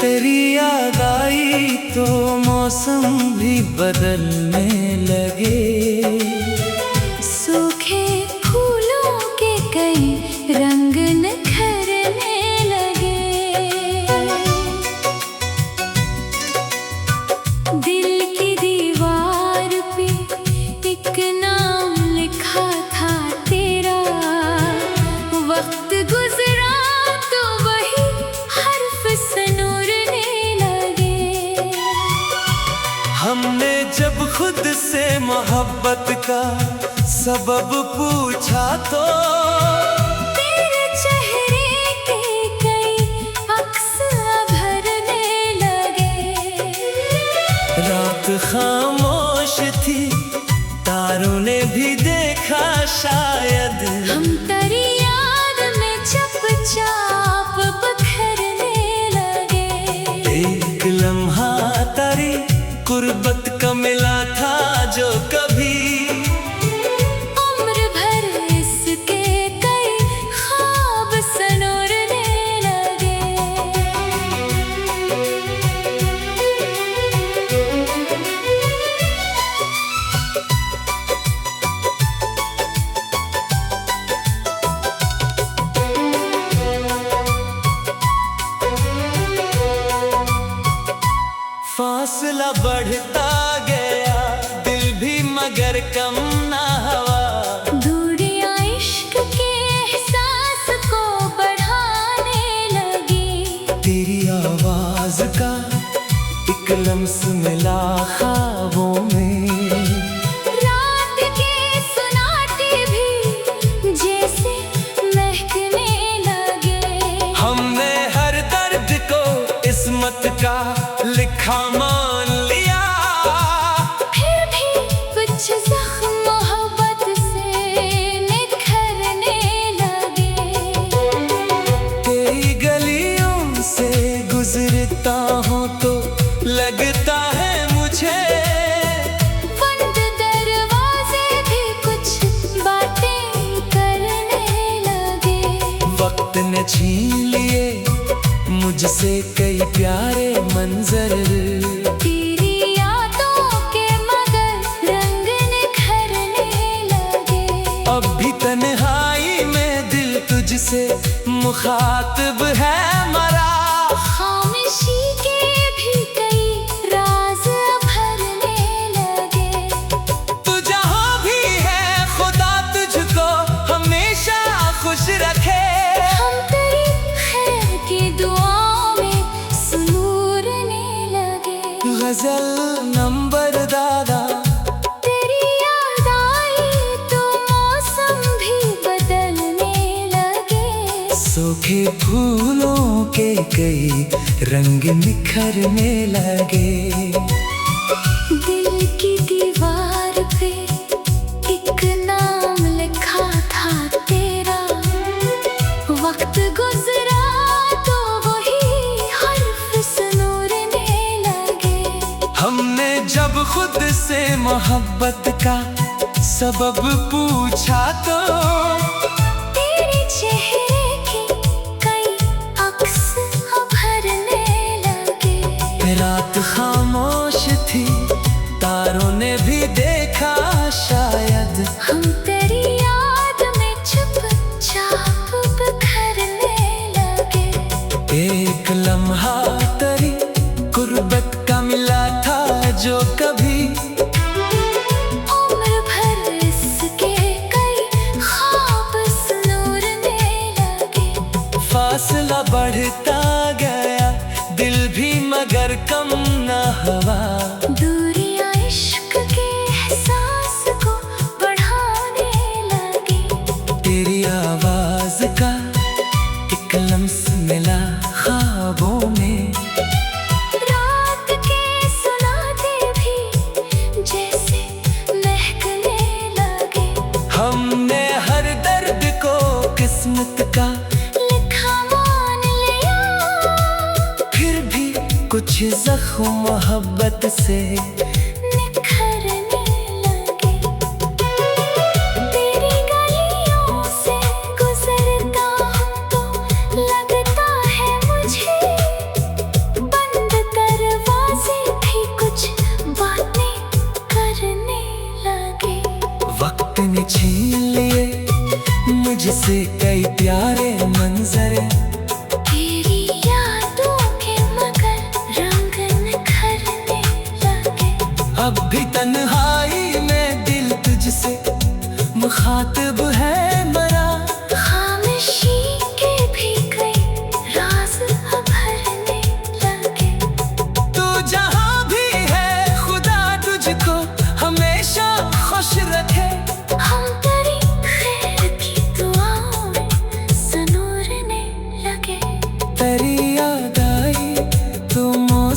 तेरी याद आई तो मौसम भी बदलने लगे। सूखे फूलों के कई रंग निखरने लगे। दिल की दीवार पे एक नाम लिखा था तेरा। वक्त गुजरा तो वही हर्फ सनूरने लगे। हमने जब खुद से मोहब्बत का सबब पूछा तो तेरे चेहरे के कई अक्स भरने लगे। रात खामोश थी, तारों ने भी देखा शायद। हम तेरी याद में चुपचाप बिखरने लगे। एक लम्हा तेरी कुर्बत का मिला था जो कभी उम्र भर इसके कई ख्वाब सनूरने लगे। फासला बढ़ता गया, दिल भी मगर कम ना हुआ। दूरियां इश्क के एहसास को बढ़ाने लगी। तेरी आवाज का एक लम्स मिला ख्वाबों में। रात के सुनाटे भी जैसे महकने लगे। हमने हर दर्द को इस्मत का लिखा मान लिया। फिर भी कुछ जख्म मोहब्बत से निखरने लगे। तेरी गलियों से गुजरता हूँ तो लगता है मुझे बंद दरवाजे भी कुछ बातें करने लगे। वक्त ने छीन लिए मुझसे कई प्यारे मंजर। तेरी यादों के मगर रंग निखरने लगे। अब भी तन्हाई में दिल तुझसे मुखातिब है मरा। खामोशी के भी कई राज भरने लगे। तू जहाँ भी है खुदा तुझको हमेशा खुश रखे। हम तेरी खैर की दुआओं में सुनूरने लगे। गजल नंबर दादा, तेरी याद आई तो मौसम भी बदलने लगे। सूखे फूलों के कई रंग निखरने लगे। दिल की दीवार पे एक नाम लिखा था तेरा। वक्त गुजरा तो वही हर्फ सनूरने लगे। हमने जब खुद से मोहब्बत का सबब पूछा तो तेरे चेहरे के कई अक्स भरने लगे। रात खामोश थी, तारों ने भी देखा शायद। हम तेरी याद में चुपचाप बिखरने लगे। एक लम्हा तेरी कुर्बत का मिला था जो कभी उम्र भर इसके कई ख्वाब सनूरने लगे। फासला बढ़ता गया, दिल भी मगर कम न हुआ। दूरियां इश्क के एहसास को बढ़ाने लगी। तेरी आवाज का एक लम्स मिला ख्वाबों में। रात के सुनाते भी जैसे महकने लगे। हमने हर दर्द को किस्मत का लिखा मान लिया। फिर भी कुछ जख्म मोहब्बत से निखरने लगे। तेरी गलियों से गुजरता हूँ तो लगता है मुझे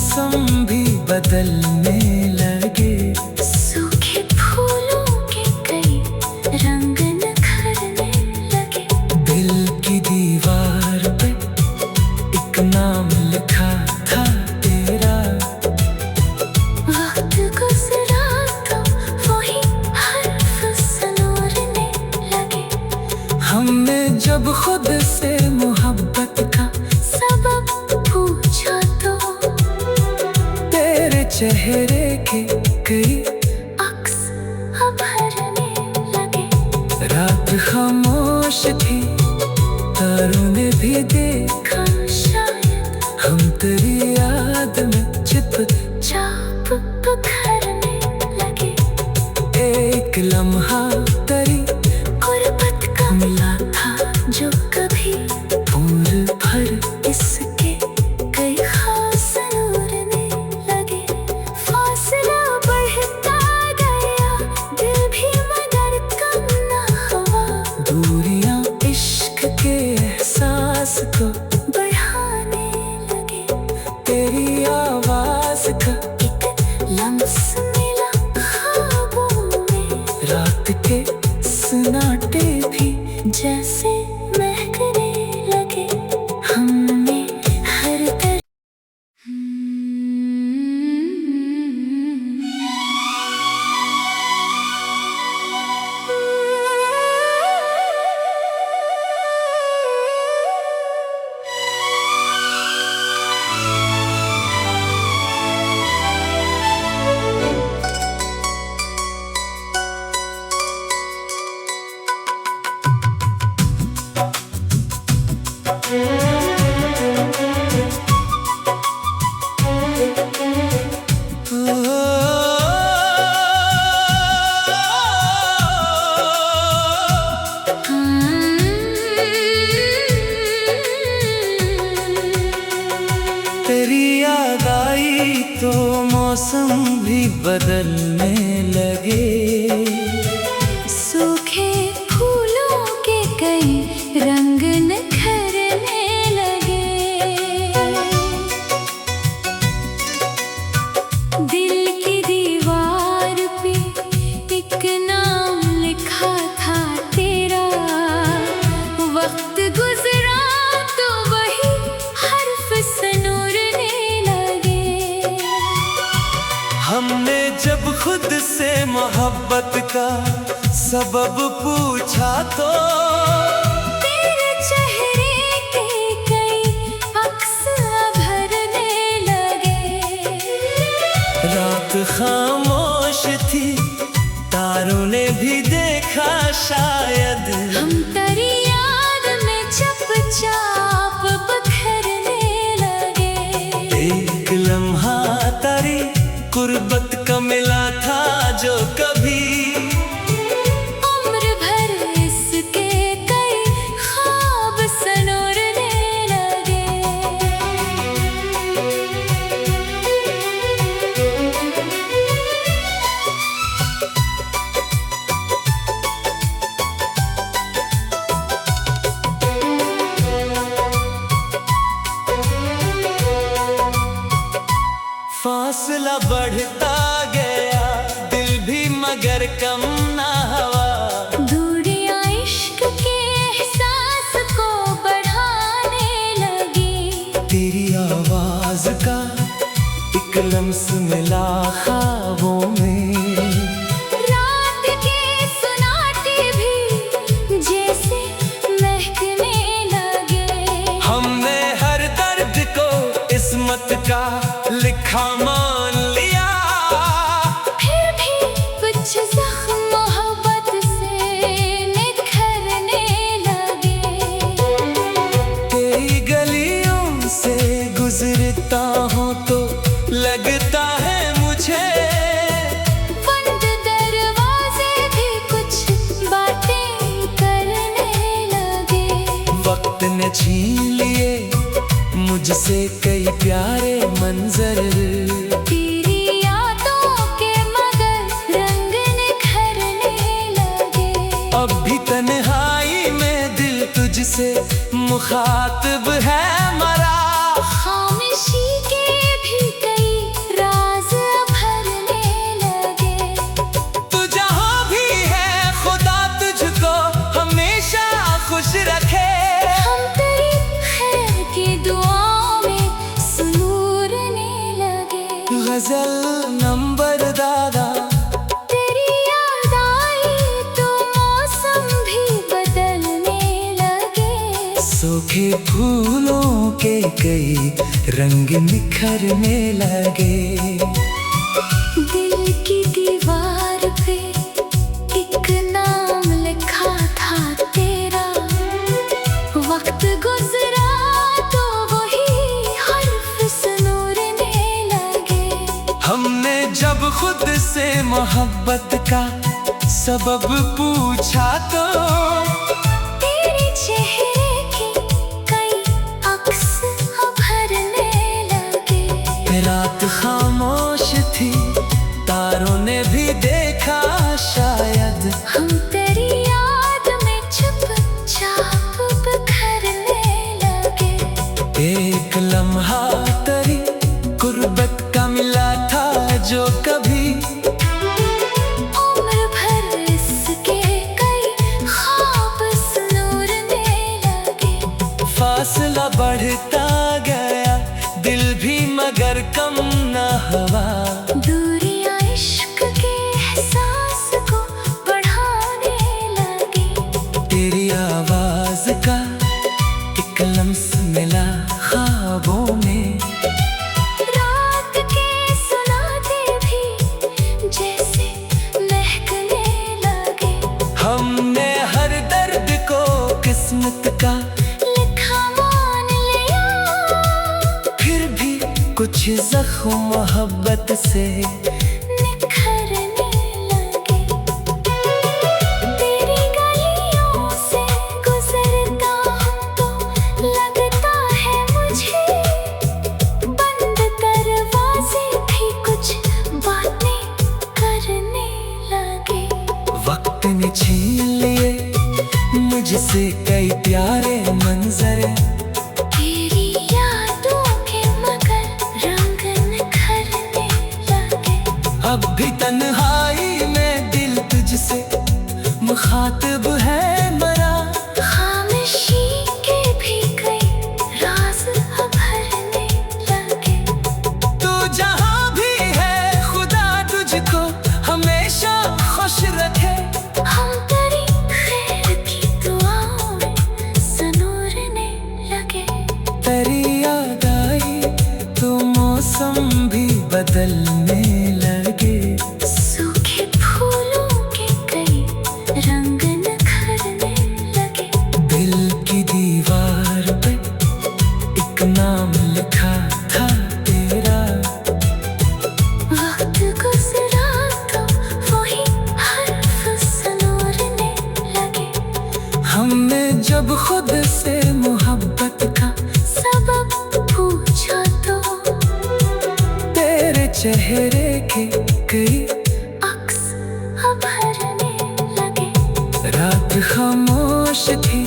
मौसम भी बदलने लगे। सूखे फूलों के कई रंग निखरने लगे। दिल की दीवार पे एक नाम लिखा था तेरा। वक्त गुजरा तो वही हर्फ सनोरने लगे। हमने जब खुद से मोहब्बत का सबब पूछा तो तेरे चेहरे के कई अक्स उभरने लगे। रात खामोश थी, तारों ने भी देखा शायद हम तेरी याद में चाप बिखरने लगे। एक लम्हा तेरी गुर्बत का मिला था जो कभी उम्र भर इसके कई खास नूरने लगे। फासला बढ़ता गया, दिल भी मगर कम न हुआ। दूरियां इश्क के एहसास को बढ़ाने लगे। तेरी आवाज का एक लम्स मिला ख्वाबों में। रात के सन्नाटे भी जैसे महकने लगे। हमने हर तरफ तेरी याद आई तो मौसम भी बदलने लगे। सूखे फूलों के कई रंग निखरने लगे। दिल की दीवार पे एक नाम लिखा था तेरा। वक्त गुजरा तो वही हर्फ सनूरने लगे। हमने जब खुद से मोहब्बत का सबब पूछा तो तेरे चेहरे के कई अक्स उभरने लगे। रात खामोश थी, तारों ने भी देखा शायद हम तेरी याद में चुपचाप बिखरने लगे। एक लम्हा तेरी गुर्बत का मिला था जो कभी उम्र भर इसके कई ख्वाब सनोरने लगे। फासला बढ़ता गया, दिल भी मगर कम ना हुआ। दूरियां इश्क के एहसास को बढ़ाने लगी। तेरी आवाज का एक लम्स मिला ख्वाबों में। रात के सन्नाटे भी जैसे महकने लगे। हमने हर दर्द को इस्मत का लिखा मान लिया। फिर भी कुछ जख्म मोहब्बत से निखरने लगे। तेरी गलियों से गुजरता हूँ तो लगता है मुझे बंद दरवाजे भी कुछ बातें करने लगे। वक्त ने छीन लिए मुझसे कई प्यारे मंजर। तेरी यादों के मगर रंग निखरने लगे। अब भी तन्हाई में दिल तुझसे मुखातिब है मरा। खामोशी के भी कई गजल नंबर दादा। तेरी याद आई तो मौसम भी बदलने लगे। सूखे फूलों के कई रंग निखरने लगे। दिल की दीवार पे एक नाम लिखा था तेरा। वक्त गुजरा तो वही हर्फ सुनूरने लगे। हमने जब खुद से मोहब्बत का सबब पूछा तो तेरे चेहरे के कई अक्स उभरने लगे। रात खामोश थी, तारों ने भी देखा शायद। हम तेरी याद में चुपचाप बिखरने लगे। एक लम्हा तेरी गुर्बत का मिला था जो कभी उम्र भर इसके कई ख्वाब संूरने लगे। फासला बढ़ता गया, दिल भी मगर कम न हुआ। दूरियां इश्क के एहसास को बढ़ाने लगी। तेरी आवाज का एक लम्स मिला ख्वाबों में। रात के सुनाते भी जैसे महकने लगे। हमने हर दर्द को किस्मत का लिखा मान लिया। फिर भी कुछ जख्म मोहब्बत से निखरने लगे। तेरी गलियों से गुजरता हूँ तो लगता है मुझे बंद दरवाजे भी कुछ बातें करने लगे। वक्त ने छीन लिए मुझसे कई प्यारे मंजर। तेरी यादों के मगर रंग निखरने लगे। अब भी तन्हाई में दिल तुझसे मुखातिब है मरा। खामोशी के भी कई राज उभरने लगे। तू जहाँ भी है खुदा तुझको हमेशा खुश रखे। हम तेरी खैर की दुआओं में संूरने लगे। तेरी याद आई तो मौसम भी बदलने लगे। सूखे फूलों के कई रंग निखरने लगे। दिल की दीवार पे एक नाम लिखा था तेरा। वक्त गुजरा तो वही हर्फ संूरने लगे। हमने जब खुद से मोहब्बत का सबब पूछा तो तेरे चेहरे के कई अक्स उभरने लगे। रात खामोश थी,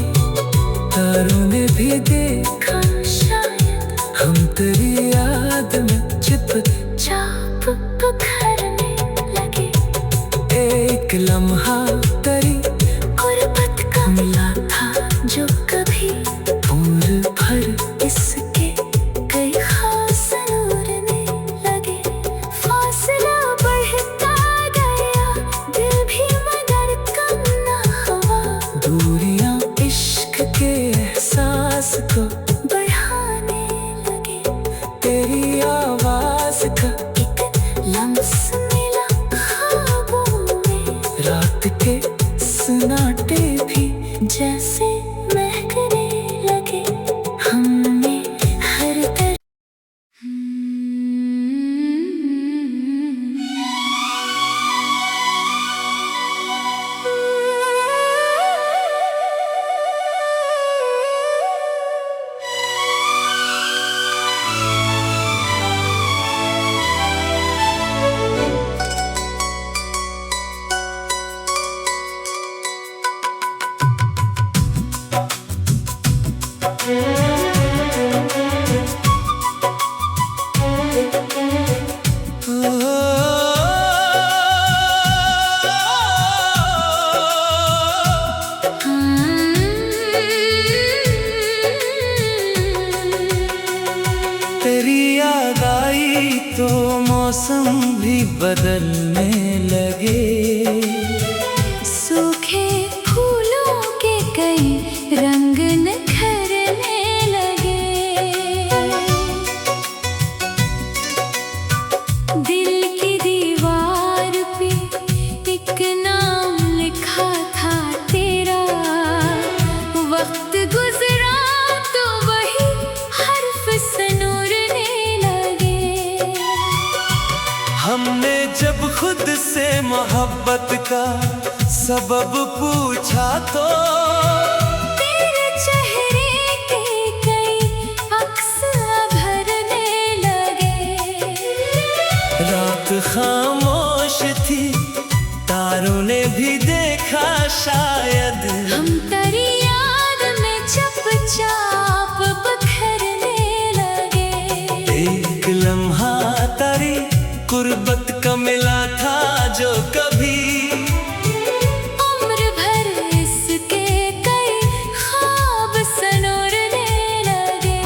तारों ने भी देखा शायद हम तेरी याद में चाप बिखरने लगे। एक लम्हा तेरी गुर्बत का मिला था जो कभी उम्र भर इसके कई खास नूरने लगे। फासला बढ़ता गया, दिल भी मगर कम न हुआ। दूरियां इश्क के एहसास को बढ़ाने लगे। तेरी आवाज का एक लम्स मिला ख्वाबों में। रात के सन्नाटे भी जैसे महकने लगे। हमने हर तरफ मौसम भी बदलने लगे। सूखे फूलों के कई रंग निखरने लगे। दिल की दीवार पे एक नाम लिखा था तेरा। वक्त गुजरा तो वही हर्फ सनूरने लगे। हमने जब खुद से मोहब्बत का सबब पूछा तो तेरे चेहरे के कई अक्स भरने लगे। रात खामोश थी, तारों ने भी देखा शायद। हम तेरी याद में चुपचाप बिखरने लगे। एक लम्हा तारी गुर्बत का मिला था जो कभी उम्र भर इसके कई ख्वाब सनूरने लगे।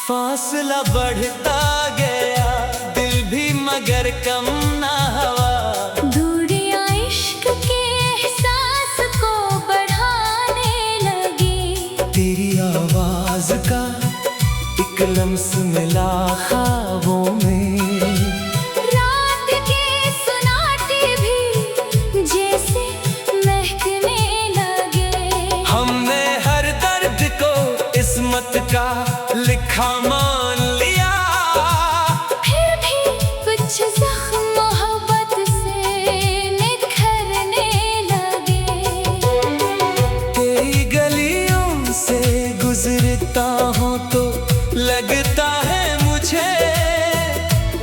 फासला बढ़ता गया, दिल भी मगर कम ना हुआ। दूरियां इश्क के एहसास को बढ़ाने लगी। तेरी आवाज का एक लम्स मिला ख्वाबों में। रात के सुनाटे भी जैसे महकने लगे। हमने हर दर्द को इस्मत का लिखा मान लिया। फिर भी कुछ जख्म मोहब्बत से निखरने लगे। तेरी गलियों से गुजरता हूँ तो लगता है मुझे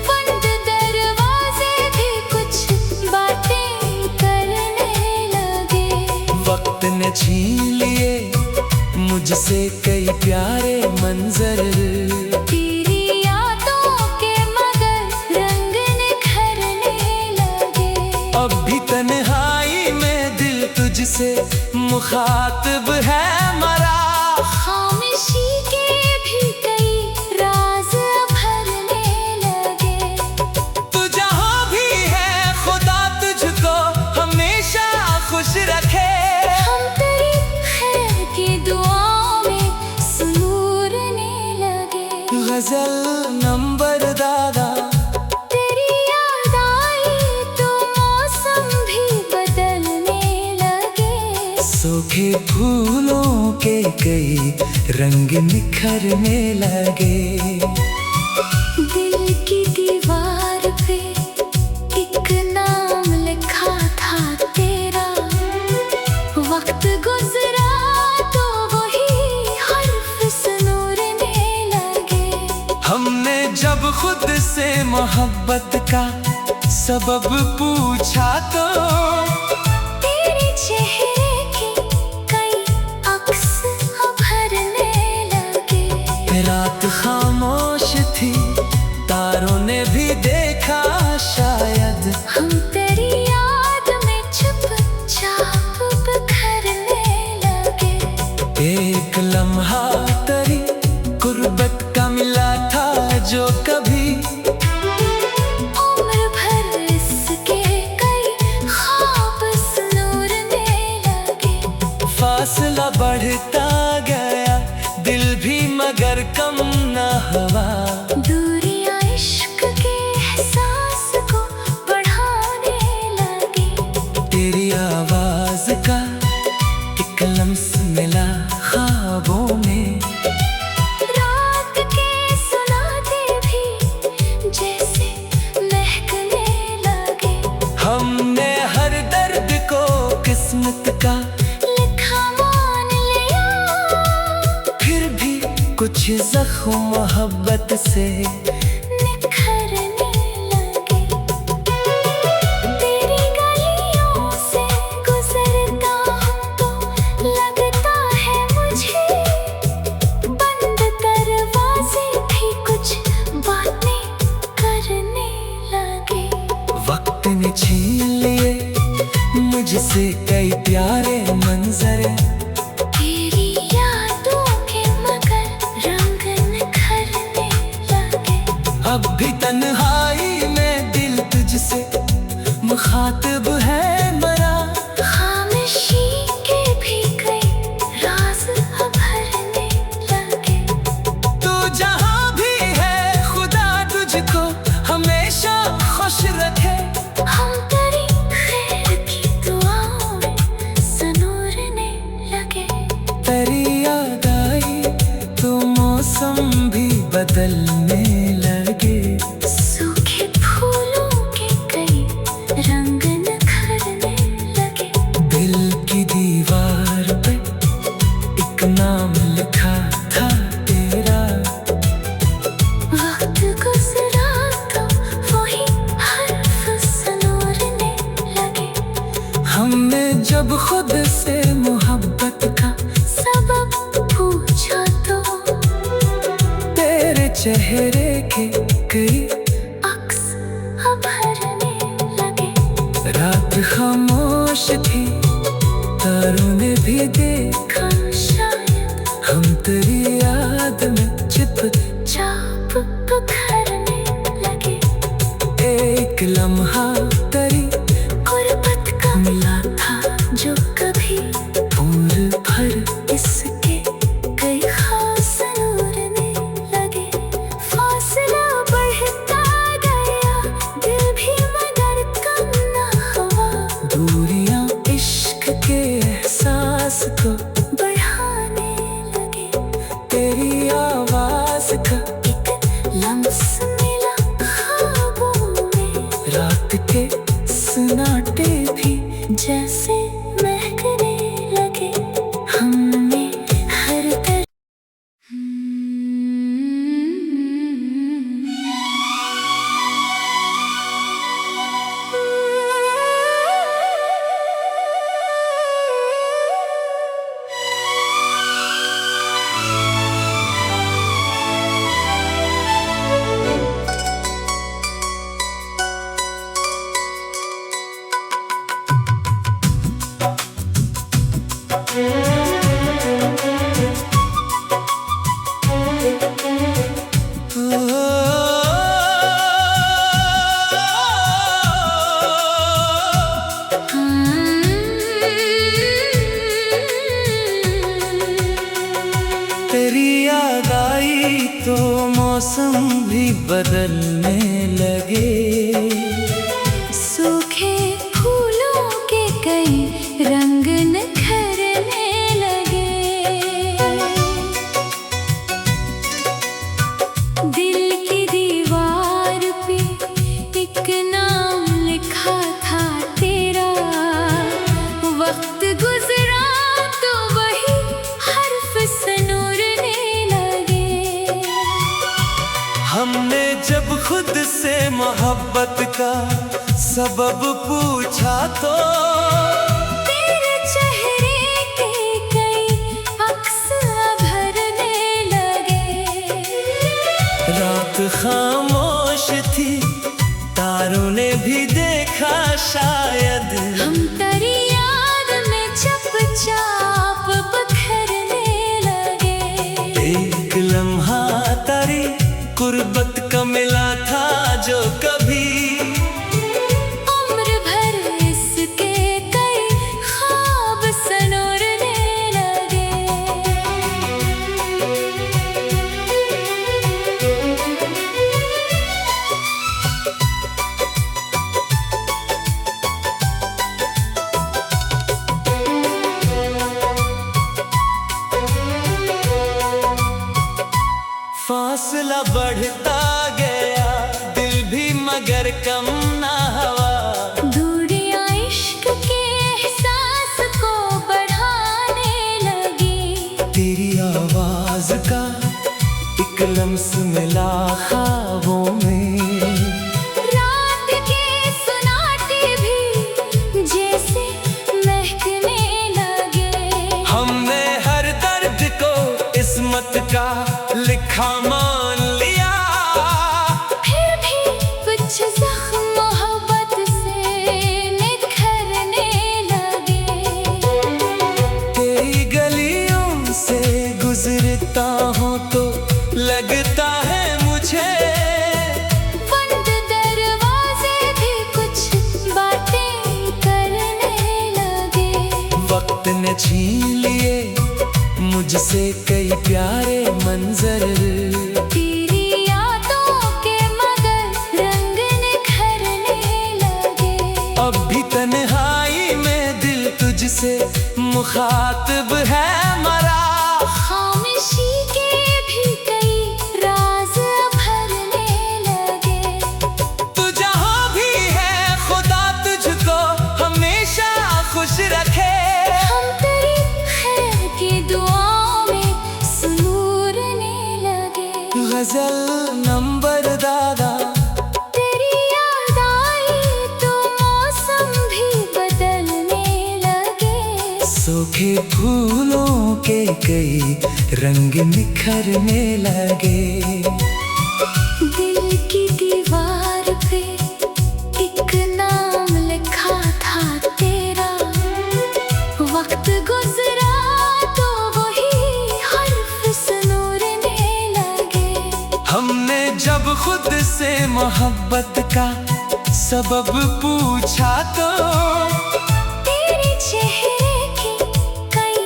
बंद दरवाजे भी कुछ बातें करने लगे। वक्त ने छीन लिए मुझसे कई प्यारे मंजर। तेरी यादों के मगर रंग निखरने लगे। अब भी तन्हाई में दिल तुझसे मुखातिब है मरा। खामोशी के भी कई राज भरने लगे। तू जहाँ भी है खुदा तुझको हमेशा खुश रखे। हम तेरी खैर की दुआओं में सुनूरने लगे। गजल नंबर दादा, तेरी याद आई तो मौसम भी बदलने लगे। सूखे फूलों के कई रंग निखरने लगे। दिल की दीवार पे एक नाम लिखा था तेरा। वक्त गुजरा तो वही हर्फ सनूरने लगे। हमने जब खुद से मोहब्बत का सबब पूछा तो तेरे चेहरे के कई अक्स भरने लगे। रात खामोश थी, तारों ने भी देखा शायद। हम तेरी याद में चुपचाप बिखरने लगे। एक लम्हा तेरी गुर्बत का मिला था जो कभी उम्र भर इसके कई ख्वाब सनूरने लगे। फासला बढ़ता गया, दिल भी मगर कम न हुआ। दूरियां इश्क के एहसास को बढ़ाने लगी। तेरी आवाज का एक लम्स मिला ख्वाबों में। रात के सुनाते भी जैसे महकने लगे। हमने हर दर्द को किस्मत का लिखा मान लिया। फिर भी कुछ जख्म मोहब्बत से निखरने लगे। तेरी गलियों से गुजरता हूँ तो लगता है मुझे बंद दरवाजे भी कुछ अब भी तन्हाई में दिल तुझसे मुखातिब है मरा। खामोशी के भी कई राज उभरने लगे। तू जहाँ भी है खुदा तुझको हमेशा खुश रखे। हम तेरी खैर की दुआओं में सनूरने लगे। तेरी याद आई तो मौसम भी बदलने लगे। सूखे फूलों के कई रंग निखरने लगे। दिल की दीवार पे एक नाम लिखा था तेरा। वक्त गुजरा तो वही हर्फ सनूरने लगे। हमने जब खुद से मोहब्बत का सबब पूछा तो तेरे चेहरे के कई अक्स उभरने लगे। रात खामोश थी, तारों ने भी देखा। शायद हम तेरी याद में चाप बिखरने लगे। एक लम्हा तेरी गुर्बत का मिला था जो कभी उम्र भर इसके कई खास नूरने लगे। फासला बढ़ता गया दिल भी मगर कम न हुआ। दूरियां इश्क के एहसास को बढ़ाने लगे। तेरी आवाज का एक लम्स मिला ख्वाबों में। रात के सन्नाटे भी जैसे महकने लगे। हमने हर तरफ तेरी याद आई तो मौसम भी बदलने लगे। सूखे फूलों के कई रंग निखरने लगे। दिल की दीवार पे एक नाम लिखा था तेरा। वक्त गुजरा तो वही हर्फ सनूरने लगे। हमने जब खुद से मोहब्बत का सबब पूछा तो तेरे चेहरे के कई अक्स उभरने लगे। रात खामोश थी, तारों ने भी देखा। शायद हम तेरी याद में चुपचाप बिखरने लगे। एक लम्हा तेरी गुर्बत का मिला था जो कभी उम्र भर इसके कई ख्वाब सनूरने लगे। फासला बढ़ता गया दिल भी मगर कम ना हुआ। दूरियां इश्क के एहसास को बढ़ाने लगी। तेरी आवाज का एक लम्स मिला ख्वाबों में। रात के सन्नाटे भी जैसे महकने लगे। हमने हर दर्द को इस्मत का लिखा मान लिया। फिर भी कुछ जख्म मोहब्बत से निखरने लगे। तेरी गलियों से गुजरता हूँ तो लगता है मुझे ने छीन लिए मुझसे कई प्यारे मंजर। तेरी यादों के मगर रंग निखरने लगे। अब भी तन्हाई में दिल तुझसे मुखातिब है मरा। खामोशी के भी कई राज भरने लगे। तू जहाँ भी है खुदा तुझको हमेशा खुश रखे। हम तेरी खैर की दुआओं में सुनूरने लगे। गजल नंबर दादा तेरी याद आई तो मौसम भी बदलने लगे। सूखे फूलों के कई रंग निखरने लगे। दिल की दीवार पे एक नाम लिखा था तेरा। वक्त गुजरा तो वही हर्फ सुनूरने लगे। हमने जब खुद से मोहब्बत का सबब पूछा तो तेरे चेहरे के कई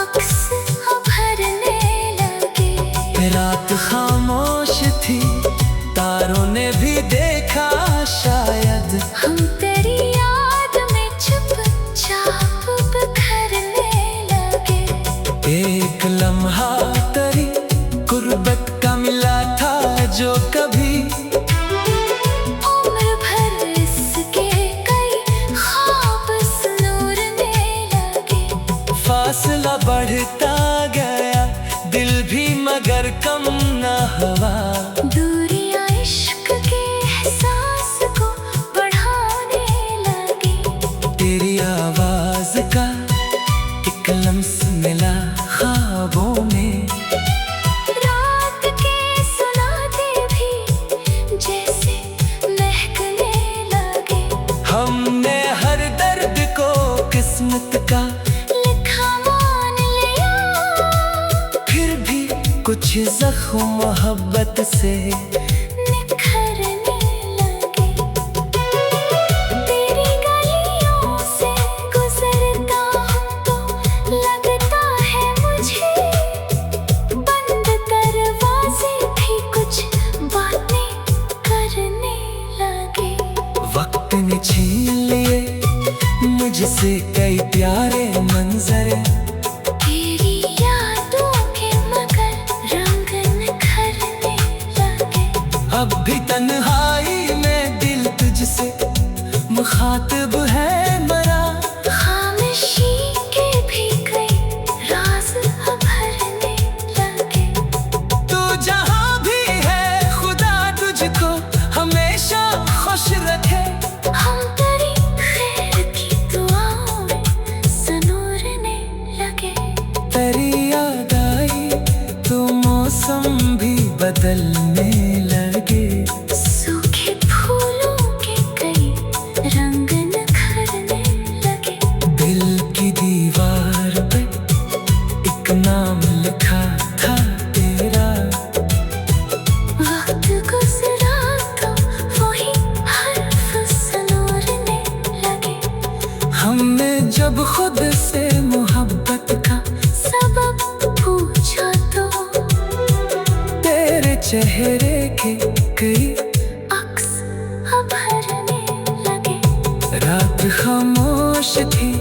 अक्स उभरने लगे। रात खामोश थी तारों ने भी देखा शायद। हम तेरी याद में चुपचाप बिखरने लगे। एक लम्हा तेरी गुर्बत का मिला था जो कभी उम्र भर इसके कई ख्वाब सुनूरने लगे। फासला बढ़ता गया दिल भी मगर कम न हुआ। दूरियां इश्क के एहसास को बढ़ाने लगी। तेरी आवाज का एक लम्स मिला ख्वाबों में। रात के सुनाते भी जैसे महकने लगे। हमने हर दर्द को किस्मत का लिखा मान लिया। फिर भी कुछ जख्म मोहब्बत से निखरने लगे। तेरी गलियों से गुजरता हूँ तो लगता है मुझे बंद दरवाजे भी कुछ बातें करने लगे। वक्त ने छीन लिए मुझसे कई प्यारे मंजर। तेरी यादों के मगर रंग निखरने लगे। अब भी तन्हाई में दिल तुझसे मुखातिब है मरा। खामोशी के भी कई राज भरने लगे। तू जहाँ भी है खुदा तुझको हमेशा खुश रखे। हम तेरी खैर की दुआओं में सुनूरने लगे। तेरी याद आई तो मौसम भी बदलने लगे। सूखे फूलों के कई रंग निखरने लगे। दिल की दीवार पे एक नाम लिखा था तेरा। वक्त गुजरा तो वही हर्फ सुनूरने लगे। हमने जब खुद से मोहब्बत का सबब पूछा तो तेरे चेहरे के कई अक्स उभरने लगे। रात खामोश थी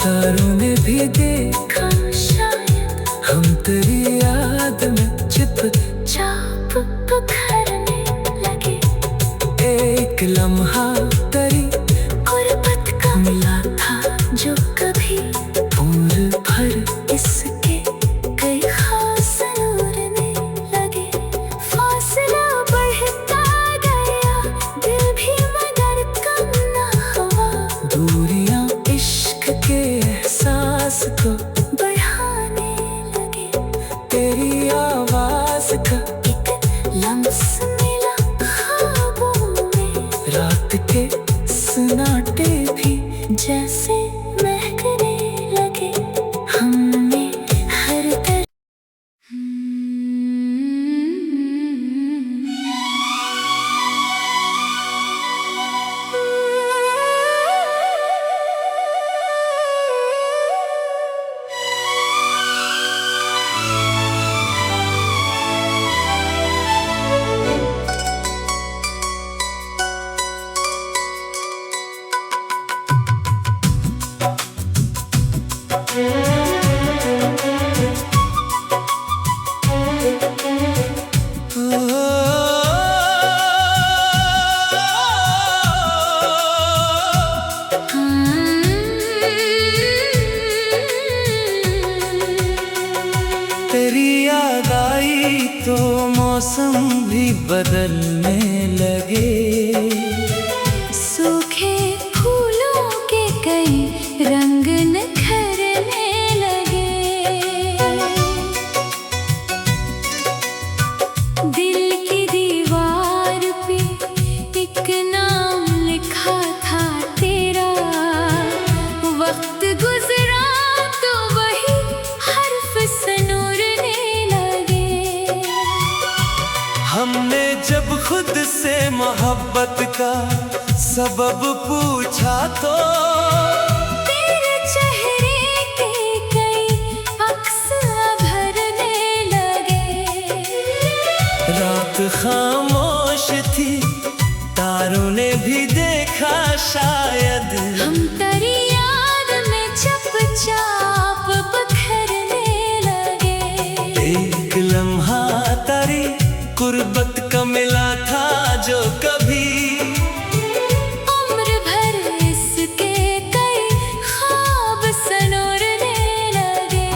तारों ने भी देखा शायद हम तेरी याद में चाप बिखरने लगे। एक लम्हा तेरी गुर्बत का मिला था जो कभी उम्र भर इसके कई खास नूरने लगे। फासला बढ़ता गया दिल भी मगर कम न हुआ। दूरियां इश्क के एहसास को बढ़ाने लगे। तेरी आवाज का एक लम्स मिला ख्वाबों में। रात के सन्नाटे भी जैसे महकने लगे। हमने हर तरफ मौसम भी बदलने लगे। सूखे फूलों के कई रंग निखरने लगे। दिल की दीवार पे एक नाम लिखा था तेरा। वक्त गुजरा तो वही हर्फ सनूरने लगे। हमने जब खुद से मोहब्बत का सबब पूछा तो तेरे चेहरे के कई अक्स भरने लगे। रात खामोश थी, तारों ने भी देखा शायद। हम तेरी याद में चुपचाप बिखरने लगे। एक लम्हा तेरी कुर्बत का मिला था जो कभी उम्र भर इसके कई ख्वाब सनूरने लगे।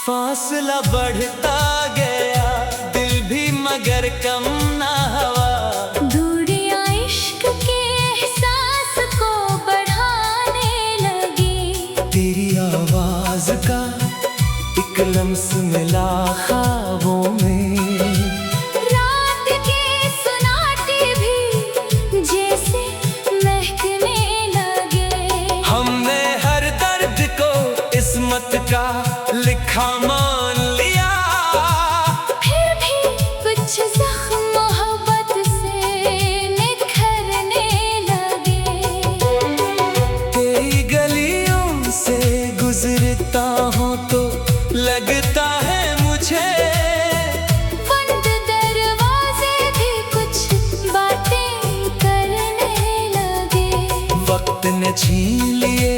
फासला बढ़ता गया, दिल भी मगर कम ना हुआ। दूरियां इश्क के एहसास को बढ़ाने लगी। तेरी आवाज का एक लम्स मिला ख्वाबों में। रात के सुनाटे भी जैसे महकने लगे। हमने हर दर्द को इस्मत का लिखा मान लिया। फिर भी कुछ जख्म मोहब्बत से निखरने लगे। तेरी गलियों से गुजरता हूँ तो लगता है मुझे बंद दरवाजे भी कुछ बातें करने लगे। वक्त ने छीन लिए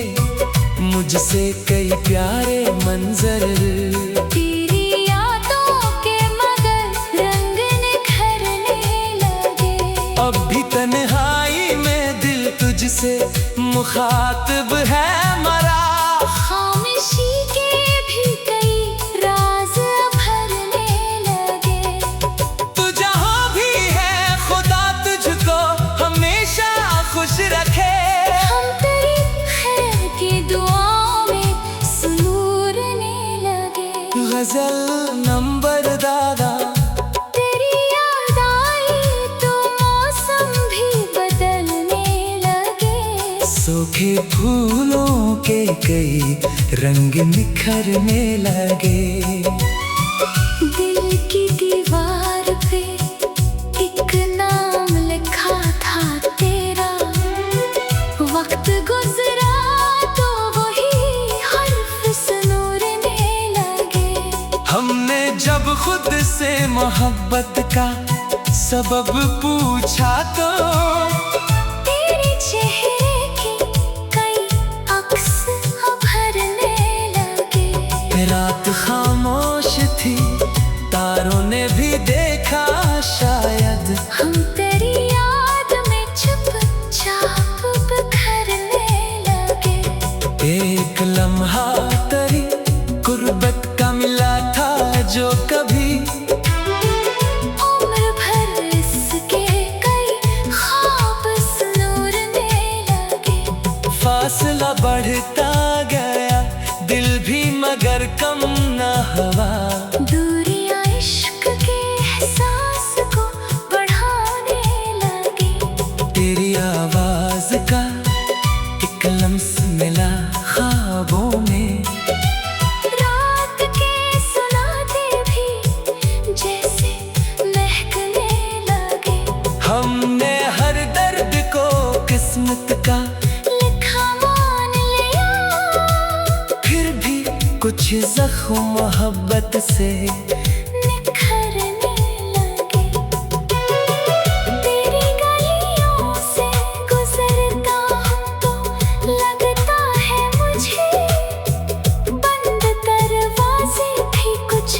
मुझसे कई प्यारे मंजर। तेरी यादों के मगर रंग निखरने लगे। अब भी तन्हाई में दिल तुझसे मुखातिब है मरा। खामोशी के भी कई राज भरने लगे। तू जहाँ भी है खुदा तुझको हमेशा खुश रखे। हम तेरी खैर की दुआओं में सुनूरने लगे। गजल नंबर दादा, तेरी याद आई तो मौसम भी बदलने लगे। सूखे फूलों के कई रंग निखरने लगे। दिल की दीवार पे एक नाम लिखा था तेरा। वक्त गुजरा तो वही हर्फ सनूरने लगे। हमने जब खुद से मोहब्बत का सबब पूछा तो तेरे चेहरे के कई अक्स भरने लगे। रात खामोश थी, तारों ने भी देखा शायद। हम तेरी याद में चुपचाप बिखरने लगे। एक लम्हा तेरी कुर्बत का मिला था जो कभी उम्र भर इसके कई ख्वाब सनूरने लगे। फासला बढ़ता गया, दिल भी मगर कम न हुआ। दूरियां इश्क के एहसास को बढ़ाने लगी। तेरी आवाज का एक लम्स मिला ख्वाबों में। रात के सुनाते भी जैसे महकने लगे। हमने हर दर्द को किस्मत का लिखा मान लिया। फिर भी कुछ जख्म मोहब्बत से निखरने लगे। तेरी गलियों से गुजरता हूँ तो लगता है मुझे बंद दरवाजे भी कुछ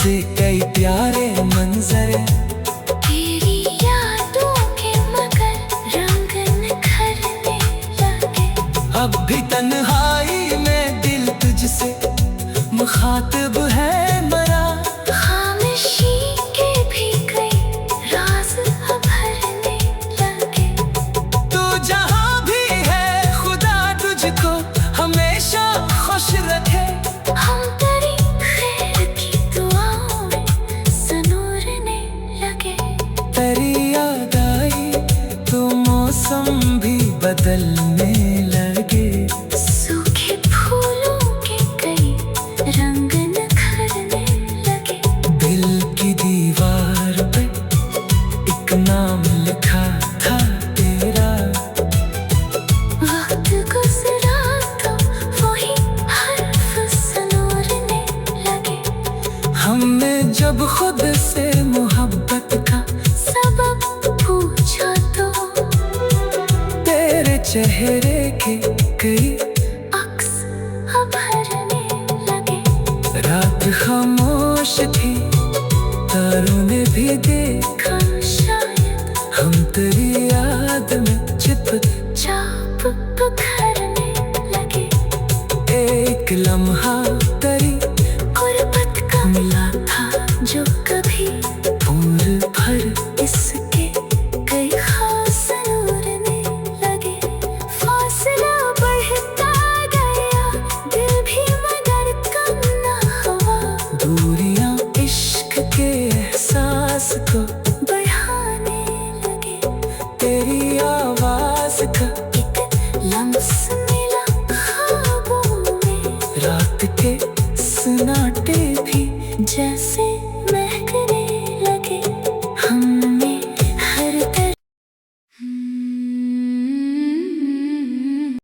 से कई प्यारे मंजर, तेरी यादों के मगर रंग निखरने लगे। अब भी तन्हाई में दिल तुझसे मुखातिब है मरा। खामोशी के भी कई राज उभरने लगे। तू जहाँ भी है खुदा तुझको हमेशा खुश रखे। हम तेरी खैर की दुआओं में सनूरने लगे। तेरी याद आई तो मौसम भी बदलने लगे। सूखे फूलों के कई रंग निखरने लगे। दिल की दीवार पे एक नाम लिखा था तेरा। वक्त गुजरा तो वही हर्फ सनूरने लगे। हमने जब खुद से मोहब्बत का सबब पूछा तो तेरे चेहरे के कई अक्स उभरने लगे। रात खामोश थी, तारों ने भी देखा। शायद हम तेरी याद में चिपक चाप बिखरने लगे। एक लम्हा